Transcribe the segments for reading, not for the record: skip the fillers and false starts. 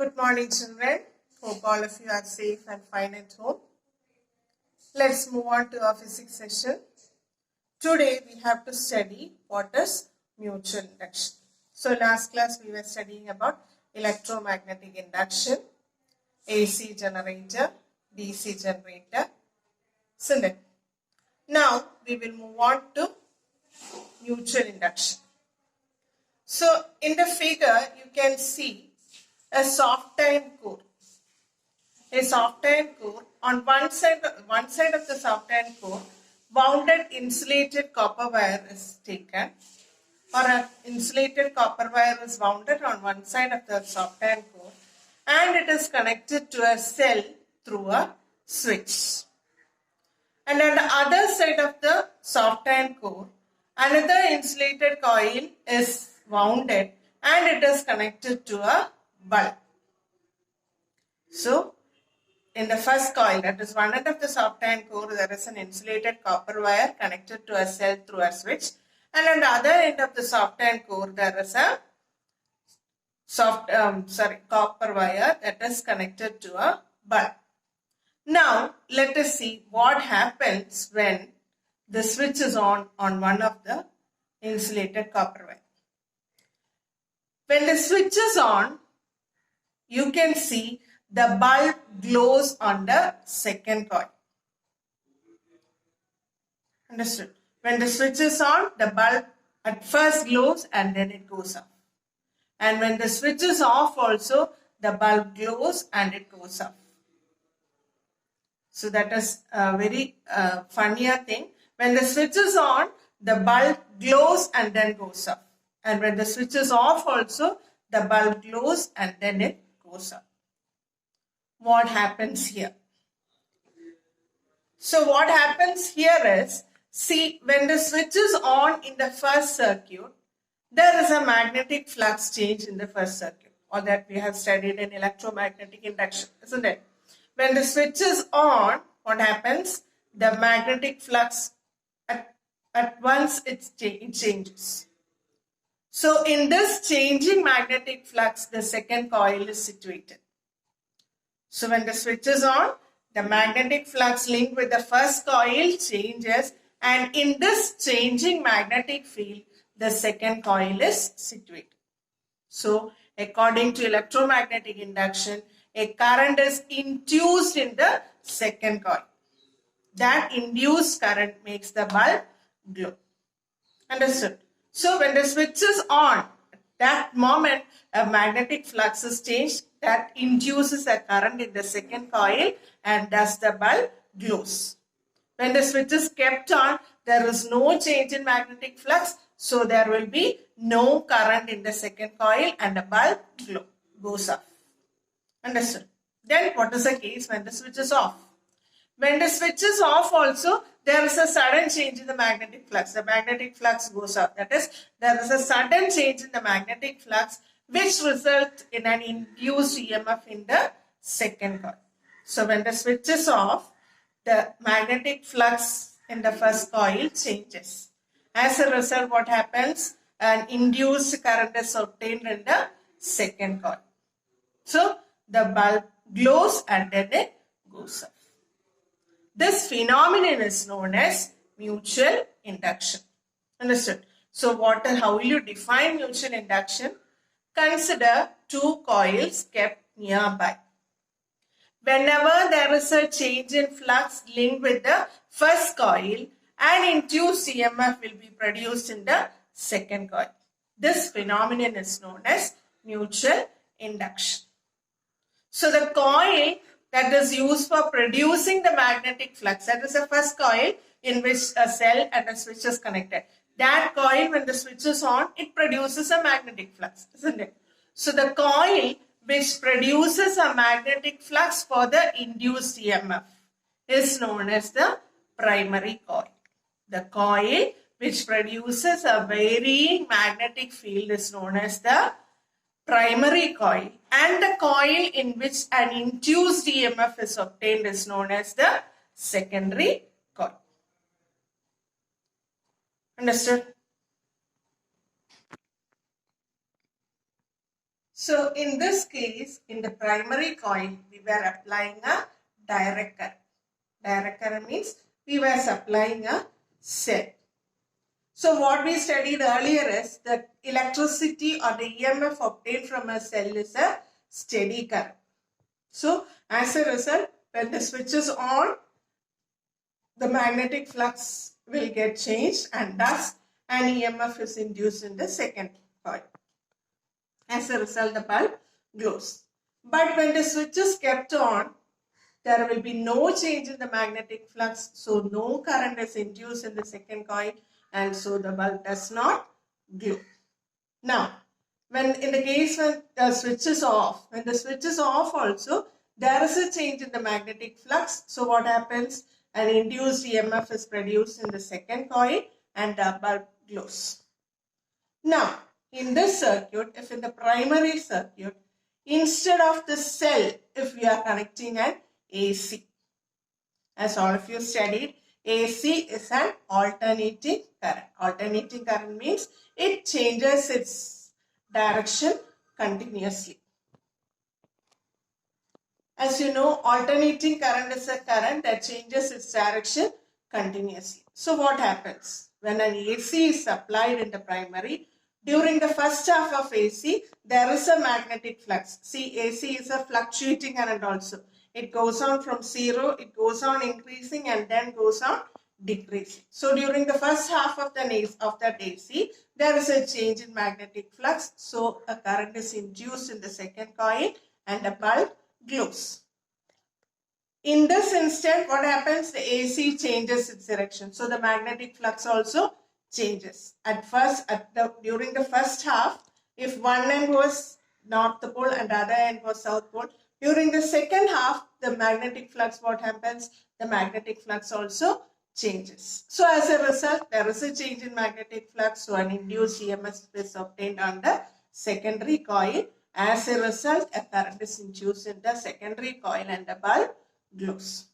Good morning, children. Hope all of you are safe and fine at home. Let's move on to our physics session. Today we have to study what is mutual induction. So last class we were studying about electromagnetic induction, AC generator, DC generator, isn't it? Now we will move on to mutual induction. So in the figure you can see a soft iron core. A soft iron core, on one side of the soft iron core, wounded insulated copper wire is taken, or an insulated copper wire is wounded on one side of the soft iron core, and it is connected to a cell through a switch. And on the other side of the soft iron core, another insulated coil is wounded and it is connected to a bulb. So, in the first coil, that is one end of the soft iron core, there is an insulated copper wire connected to a cell through a switch. And on the other end of the soft iron core, there is a copper wire that is connected to a bulb. Now, let us see what happens when the switch is on one of the insulated copper wire. When the switch is on, you can see the bulb glows on the second coil. Understood? When the switch is on, the bulb at first glows and then it goes off. And when the switch is off also, the bulb glows and it goes off. So that is a very funnier thing. When the switch is on, the bulb glows and then goes off. And when the switch is off also, the bulb glows and then it goes off. What happens here? So what happens here is, see, when the switch is on in the first circuit, there is a magnetic flux change in the first circuit, or that we have studied in electromagnetic induction, isn't it? When the switch is on, what happens? The magnetic flux at once it changes. So in this changing magnetic flux, the second coil is situated. So when the switch is on, the magnetic flux linked with the first coil changes, and in this changing magnetic field, the second coil is situated. So according to electromagnetic induction, a current is induced in the second coil. That induced current makes the bulb glow. Understood? So when the switch is on, at that moment a magnetic flux is changed that induces a current in the second coil, and thus the bulb glows. When the switch is kept on, there is no change in magnetic flux, so there will be no current in the second coil and the bulb goes off. Understood? Then what is the case when the switch is off? When the switch is off also, there is a sudden change in the magnetic flux. The magnetic flux goes up. That is, there is a sudden change in the magnetic flux which results in an induced EMF in the second coil. So when the switch is off, the magnetic flux in the first coil changes. As a result, what happens? An induced current is obtained in the second coil. So the bulb glows and then it goes off. This phenomenon is known as mutual induction. Understood? So how will you define mutual induction? Consider two coils kept nearby. Whenever there is a change in flux linked with the first coil, an induced EMF will be produced in the second coil. This phenomenon is known as mutual induction. So the coil that is used for producing the magnetic flux, that is the first coil in which a cell and a switch is connected. That coil, when the switch is on, it produces a magnetic flux, isn't it? So the coil which produces a magnetic flux for the induced EMF is known as the primary coil. The coil which produces a varying magnetic field is known as the primary coil, and the coil in which an induced EMF is obtained is known as the secondary coil. Understood? So in this case, in the primary coil, we were applying a direct current. Direct current means we were supplying a cell. So what we studied earlier is that electricity or the EMF obtained from a cell is a steady current. So as a result, when the switch is on, the magnetic flux will get changed and thus an EMF is induced in the second coil. As a result, the bulb glows. But when the switch is kept on, there will be no change in the magnetic flux, so no current is induced in the second coil and so the bulb does not glow. Now, when in the case when the switch is off, also, there is a change in the magnetic flux. So what happens? An induced EMF is produced in the second coil and the bulb glows. Now, in this circuit, if in the primary circuit, instead of the cell, if we are connecting an AC, as all of you studied, AC is an alternating current. Alternating current means it changes its direction continuously. As you know, alternating current is a current that changes its direction continuously. So what happens? When an AC is supplied in the primary, during the first half of AC, there is a magnetic flux. See, AC is a fluctuating current also. It goes on from 0, it goes on increasing and then goes on decreasing. So during the first half of that AC, there is a change in magnetic flux. So a current is induced in the second coil and the bulb glows. In this instant, what happens? The AC changes its direction. So the magnetic flux also changes. At first, during the first half, if one end was north pole and the other end was south pole, during the second half, the magnetic flux, what happens? The magnetic flux also changes. So as a result, there is a change in magnetic flux. So an induced EMF is obtained on the secondary coil. As a result, a current is induced in the secondary coil and the bulb glows.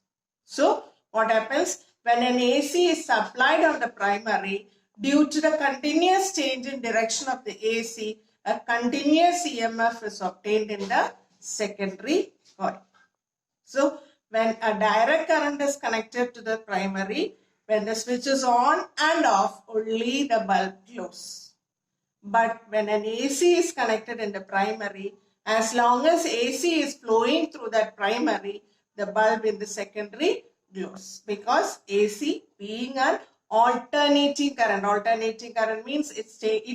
So what happens? When an AC is supplied on the primary, due to the continuous change in direction of the AC, a continuous EMF is obtained in the secondary coil. So when a direct current is connected to the primary, when the switch is on and off, only the bulb glows. But when an AC is connected in the primary, as long as AC is flowing through that primary, the bulb in the secondary glows, because AC being an alternating current. Alternating current means it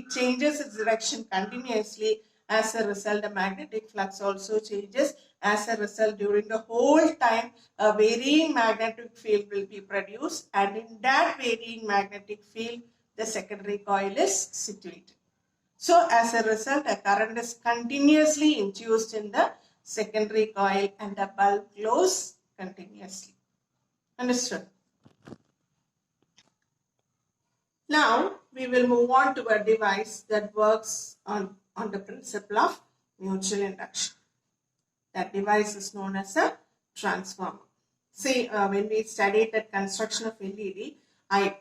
changes its direction continuously. As a result, the magnetic flux also changes. As a result, during the whole time, a varying magnetic field will be produced, and in that varying magnetic field, the secondary coil is situated. So as a result, a current is continuously induced in the secondary coil and the bulb glows continuously. Understood? Now we will move on to a device that works on the principle of mutual induction. That device is known as a transformer. See, when we studied the construction of LED, I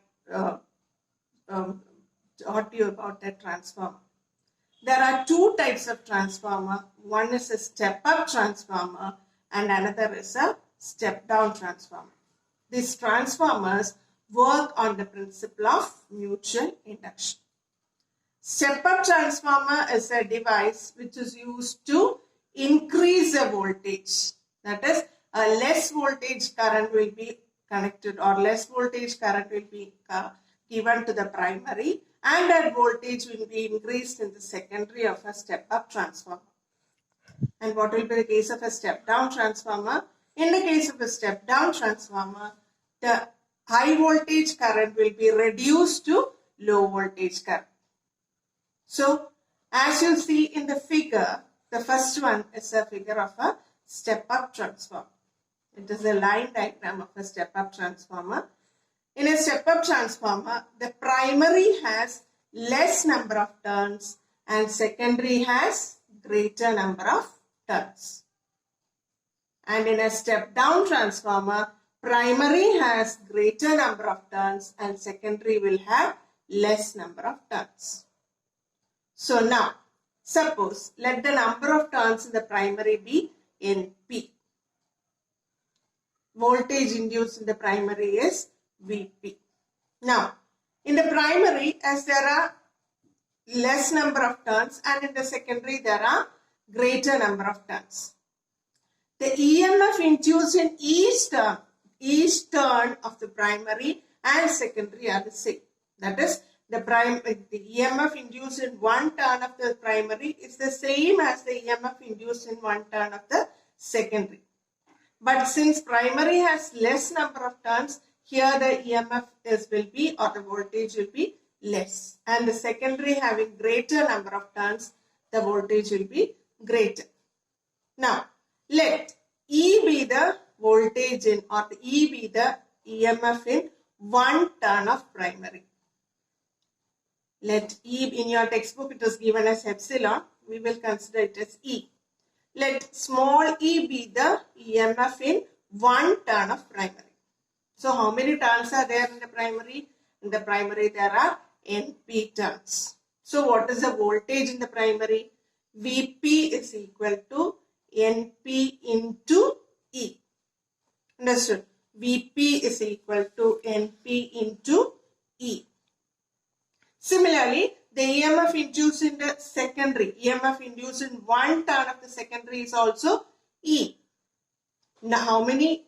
taught you about that transformer. There are two types of transformer. One is a step-up transformer and another is a step-down transformer. These transformers work on the principle of mutual induction. Step-up transformer is a device which is used to increase the voltage. That is, a less voltage current will be connected, or less voltage current will be given to the primary, and that voltage will be increased in the secondary of a step-up transformer. And what will be the case of a step-down transformer? In the case of a step-down transformer, the high voltage current will be reduced to low voltage current. So, as you see in the figure, the first one is a figure of a step-up transformer. It is a line diagram of a step-up transformer. In a step-up transformer, the primary has less number of turns and secondary has greater number of turns. And in a step-down transformer, primary has greater number of turns and secondary will have less number of turns. So now, Suppose, let the number of turns in the primary be NP. Voltage induced in the primary is Vp. Now, in the primary, as there are less number of turns, and in the secondary there are greater number of turns, the EMF induced in each turn of the primary and secondary are the same. That is, the EMF induced in one turn of the primary is the same as the EMF induced in one turn of the secondary. But since primary has less number of turns, here the EMF will be, or the voltage will be less. And the secondary having greater number of turns, the voltage will be greater. Now, let E be the voltage in, or the E be the EMF in one turn of primary. Let E, in your textbook it is given as epsilon, we will consider it as E. Let small e be the EMF in one turn of primary. So how many turns are there in the primary? In the primary there are NP turns. So what is the voltage in the primary? Vp is equal to NP into E. Understood? Vp is equal to NP into E. Similarly, the EMF induced in the secondary, EMF induced in one turn of the secondary is also E. Now, how many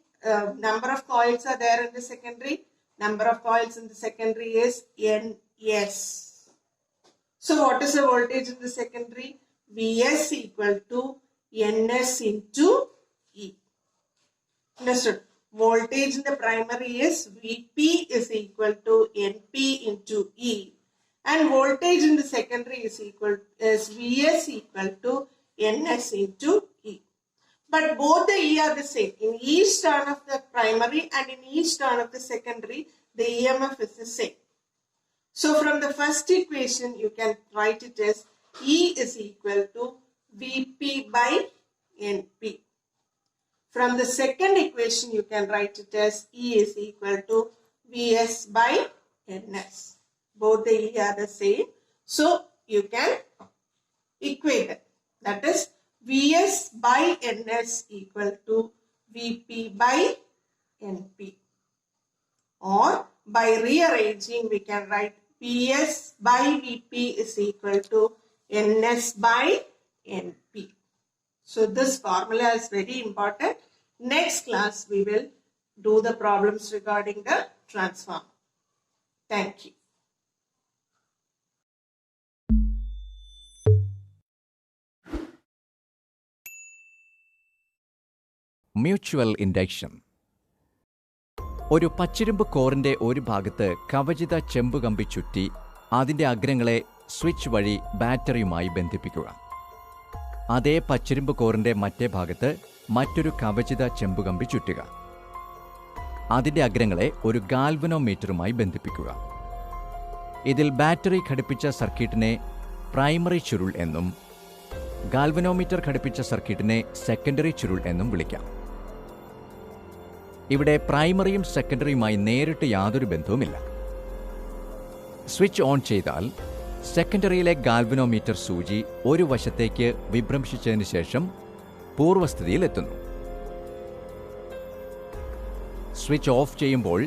number of coils are there in the secondary? Number of coils in the secondary is Ns. So, what is the voltage in the secondary? Vs equal to Ns into E. Understood? Voltage in the primary is Vp is equal to Np into E. And voltage in the secondary is Vs equal to Ns into E. But both the E are the same. In each turn of the primary and in each turn of the secondary, the EMF is the same. So from the first equation, you can write it as E is equal to Vp by Np. From the second equation, you can write it as E is equal to Vs by Ns. Both the E are the same. So, you can equate it. That is, Vs by Ns equal to Vp by Np. Or, by rearranging, we can write Vs by Vp is equal to Ns by Np. So, this formula is very important. Next class, we will do the problems regarding the transformer. Thank you. Mutual induction. ഒരു പച്ചിരുമ്പ് കോറിന്റെ ഒരു ഭാഗത്ത് കവചിത ചെമ്പുകമ്പി ചുറ്റി അതിന്റെ അഗ്രങ്ങളെ switch വഴി ബാറ്ററിയുമായി ബന്ധിപ്പിക്കുക. അതേ പച്ചിരുമ്പ് കോറിന്റെ മറ്റേ ഭാഗത്ത് മറ്റൊരു കവചിത ചെമ്പുകമ്പി ചുറ്റുക. അതിന്റെ അഗ്രങ്ങളെ ഒരു ഗാൽവനോമീറ്ററുമായി ബന്ധിപ്പിക്കുക. ഇതിൽ ബാറ്ററി ഘടിപ്പിച്ച സർക്യൂട്ടിനെ പ്രൈമറി ചുരുൾ എന്നും ഗാൽവനോമീറ്റർ ഘടിപ്പിച്ച സർക്യൂട്ടിനെ സെക്കൻഡറി ചുരുൾ എന്നും വിളിക്കാം. ഇവിടെ പ്രൈമറിയും സെക്കൻഡറിയുമായി നേരിട്ട് യാതൊരു ബന്ധവുമില്ല. സ്വിച്ച് ഓൺ ചെയ്താൽ സെക്കൻഡറിയിലെ ഗാൽവനോമീറ്റർ സൂചി ഒരു വശത്തേക്ക് വിഭ്രംശിച്ചതിന് ശേഷം പൂർവ്വസ്ഥിതിയിലെത്തുന്നു. സ്വിച്ച് ഓഫ് ചെയ്യുമ്പോൾ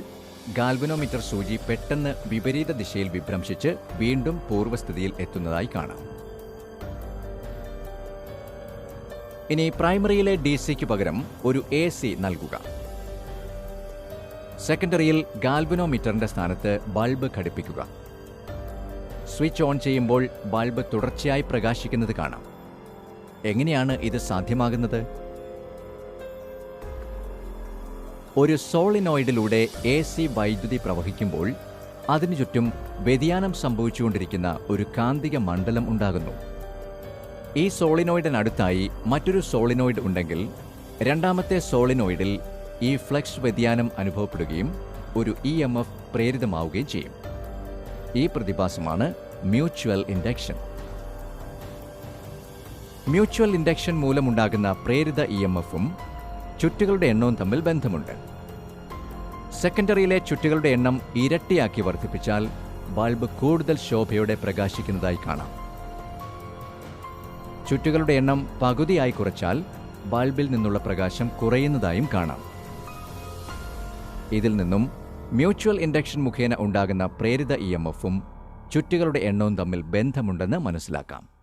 ഗാൽവനോമീറ്റർ സൂചി പെട്ടെന്ന് വിപരീത ദിശയിൽ വിഭ്രംശിച്ച് വീണ്ടും പൂർവ്വസ്ഥിതിയിൽ എത്തുന്നതായി കാണാം. ഇനി പ്രൈമറിയിലെ DC-ക്ക് പകരം ഒരു AC നൽകുക. സെക്കൻഡറിയിൽ ഗാൽവനോമീറ്ററിന്റെ സ്ഥാനത്ത് ബൾബ് ഘടിപ്പിക്കുക. സ്വിച്ച് ഓൺ ചെയ്യുമ്പോൾ ബൾബ് തുടർച്ചയായി പ്രകാശിക്കുന്നത് കാണാം. എങ്ങനെയാണ് ഇത് സാധ്യമാകുന്നത്? ഒരു സോളിനോയിഡിലൂടെ AC വൈദ്യുതി പ്രവഹിക്കുമ്പോൾ അതിനു ചുറ്റും വ്യതിയാനം സംഭവിച്ചുകൊണ്ടിരിക്കുന്ന ഒരു കാന്തിക മണ്ഡലം ഉണ്ടാകുന്നു. ഈ സോളിനോയിഡിനടുത്തായി മറ്റൊരു സോളിനോയിഡ് ഉണ്ടെങ്കിൽ രണ്ടാമത്തെ സോളിനോയിഡിൽ ഈ ഫ്ലക്സ് വ്യതിയാനം അനുഭവപ്പെടുകയും ഒരു EMF പ്രേരിതമാവുകയും ചെയ്യും. ഈ പ്രതിഭാസമാണ് മ്യൂച്വൽ ഇൻഡക്ഷൻ. മ്യൂച്വൽ ഇൻഡക്ഷൻ മൂലമുണ്ടാകുന്ന പ്രേരിത EMF-ഉം ചുറ്റുകളുടെ എണ്ണവും തമ്മിൽ ബന്ധമുണ്ട്. സെക്കൻഡറിയിലെ ചുറ്റുകളുടെ എണ്ണം ഇരട്ടിയാക്കി വർദ്ധിപ്പിച്ചാൽ ബൾബ് കൂടുതൽ ശോഭയോടെ പ്രകാശിക്കുന്നതായി കാണാം. ചുറ്റുകളുടെ എണ്ണം പകുതിയായി കുറച്ചാൽ ബൾബിൽ നിന്നുള്ള പ്രകാശം കുറയുന്നതായും കാണാം. ഇതിൽ നിന്നും മ്യൂച്വൽ ഇൻഡക്ഷൻ മുഖേന ഉണ്ടാകുന്ന പ്രേരിത EMFഉം ചുറ്റുകളുടെ എണ്ണവും തമ്മിൽ ബന്ധമുണ്ടെന്ന് മനസ്സിലാക്കാം.